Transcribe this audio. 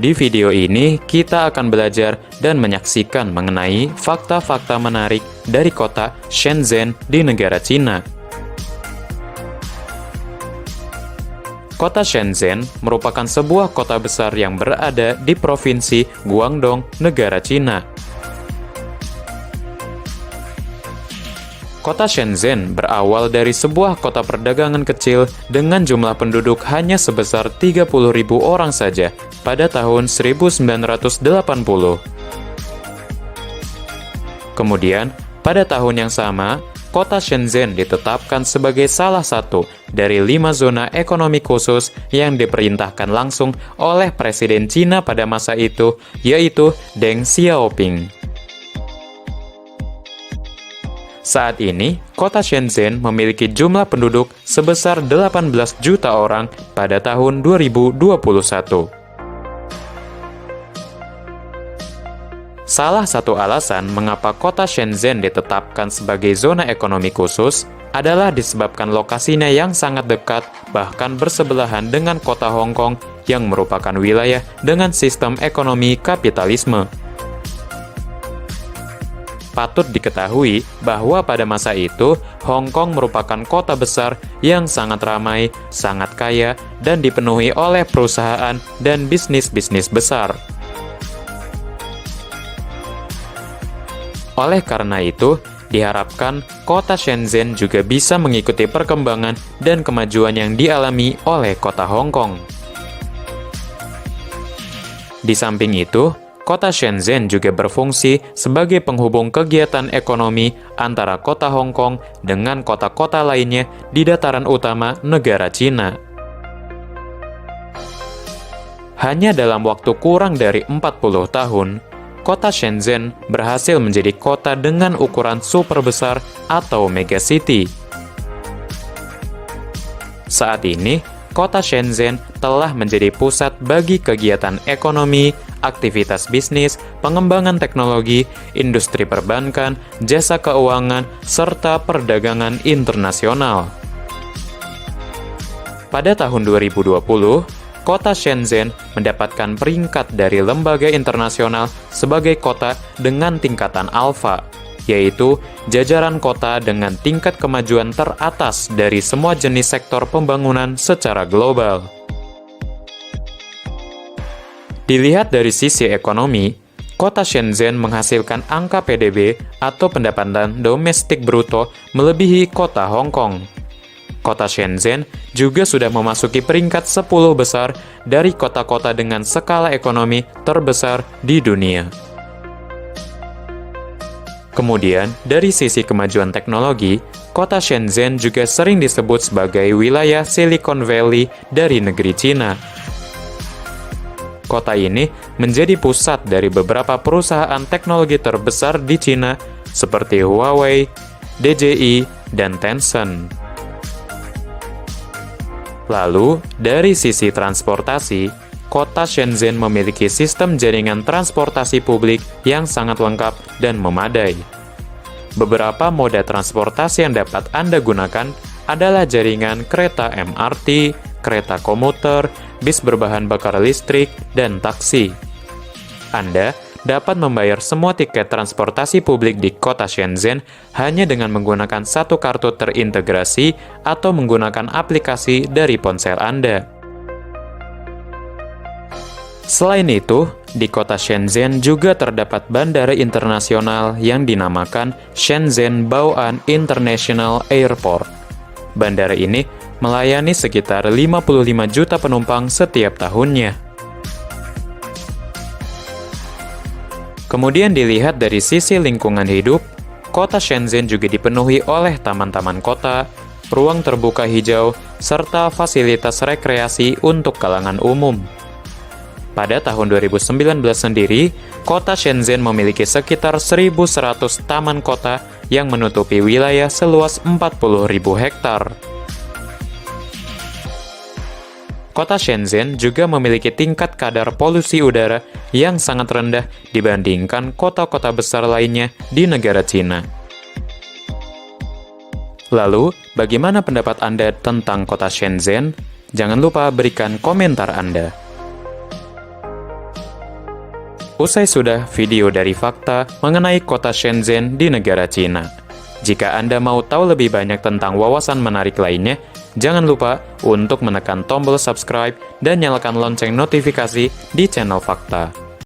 Di video ini, kita akan belajar dan menyaksikan mengenai fakta-fakta menarik dari kota Shenzhen di negara Cina. Kota Shenzhen merupakan sebuah kota besar yang berada di Provinsi Guangdong, negara Cina. Kota Shenzhen berawal dari sebuah kota perdagangan kecil dengan jumlah penduduk hanya sebesar 30.000 orang saja pada tahun 1980. Kemudian, pada tahun yang sama, kota Shenzhen ditetapkan sebagai salah satu dari 5 zona ekonomi khusus yang diperintahkan langsung oleh Presiden Cina pada masa itu, yaitu Deng Xiaoping. Saat ini, kota Shenzhen memiliki jumlah penduduk sebesar 18 juta orang pada tahun 2021. Salah satu alasan mengapa kota Shenzhen ditetapkan sebagai zona ekonomi khusus adalah disebabkan lokasinya yang sangat dekat, bahkan bersebelahan dengan kota Hong Kong yang merupakan wilayah dengan sistem ekonomi kapitalisme. Patut diketahui bahwa pada masa itu, Hong Kong merupakan kota besar yang sangat ramai, sangat kaya, dan dipenuhi oleh perusahaan dan bisnis-bisnis besar. Oleh karena itu, diharapkan kota Shenzhen juga bisa mengikuti perkembangan dan kemajuan yang dialami oleh kota Hong Kong. Di samping itu, kota Shenzhen juga berfungsi sebagai penghubung kegiatan ekonomi antara kota Hong Kong dengan kota-kota lainnya di dataran utama negara Cina. Hanya dalam waktu kurang dari 40 tahun, kota Shenzhen berhasil menjadi kota dengan ukuran super besar atau megacity. Saat ini, kota Shenzhen telah menjadi pusat bagi kegiatan ekonomi, aktivitas bisnis, pengembangan teknologi, industri perbankan, jasa keuangan, serta perdagangan internasional. Pada tahun 2020, kota Shenzhen mendapatkan peringkat dari lembaga internasional sebagai kota dengan tingkatan alfa, yaitu jajaran kota dengan tingkat kemajuan teratas dari semua jenis sektor pembangunan secara global. Dilihat dari sisi ekonomi, kota Shenzhen menghasilkan angka PDB atau pendapatan domestik bruto melebihi kota Hong Kong. Kota Shenzhen juga sudah memasuki peringkat 10 besar dari kota-kota dengan skala ekonomi terbesar di dunia. Kemudian, dari sisi kemajuan teknologi, kota Shenzhen juga sering disebut sebagai wilayah Silicon Valley dari negeri Cina. Kota ini menjadi pusat dari beberapa perusahaan teknologi terbesar di Cina seperti Huawei, DJI, dan Tencent. Lalu, dari sisi transportasi, kota Shenzhen memiliki sistem jaringan transportasi publik yang sangat lengkap dan memadai. Beberapa moda transportasi yang dapat Anda gunakan adalah jaringan kereta MRT, kereta komuter, bis berbahan bakar listrik, dan taksi. Anda dapat membayar semua tiket transportasi publik di kota Shenzhen hanya dengan menggunakan satu kartu terintegrasi atau menggunakan aplikasi dari ponsel Anda. Selain itu, di kota Shenzhen juga terdapat bandara internasional yang dinamakan Shenzhen Bao'an International Airport. Bandara ini melayani sekitar 55 juta penumpang setiap tahunnya. Kemudian dilihat dari sisi lingkungan hidup, kota Shenzhen juga dipenuhi oleh taman-taman kota, ruang terbuka hijau, serta fasilitas rekreasi untuk kalangan umum. Pada tahun 2019 sendiri, kota Shenzhen memiliki sekitar 1.100 taman kota yang menutupi wilayah seluas 40.000 hektar. Kota Shenzhen juga memiliki tingkat kadar polusi udara yang sangat rendah dibandingkan kota-kota besar lainnya di negara Cina. Lalu, bagaimana pendapat Anda tentang kota Shenzhen? Jangan lupa berikan komentar Anda. Usai sudah video dari Fakta mengenai kota Shenzhen di negara Cina. Jika Anda mau tahu lebih banyak tentang wawasan menarik lainnya, jangan lupa untuk menekan tombol subscribe dan nyalakan lonceng notifikasi di channel Fakta.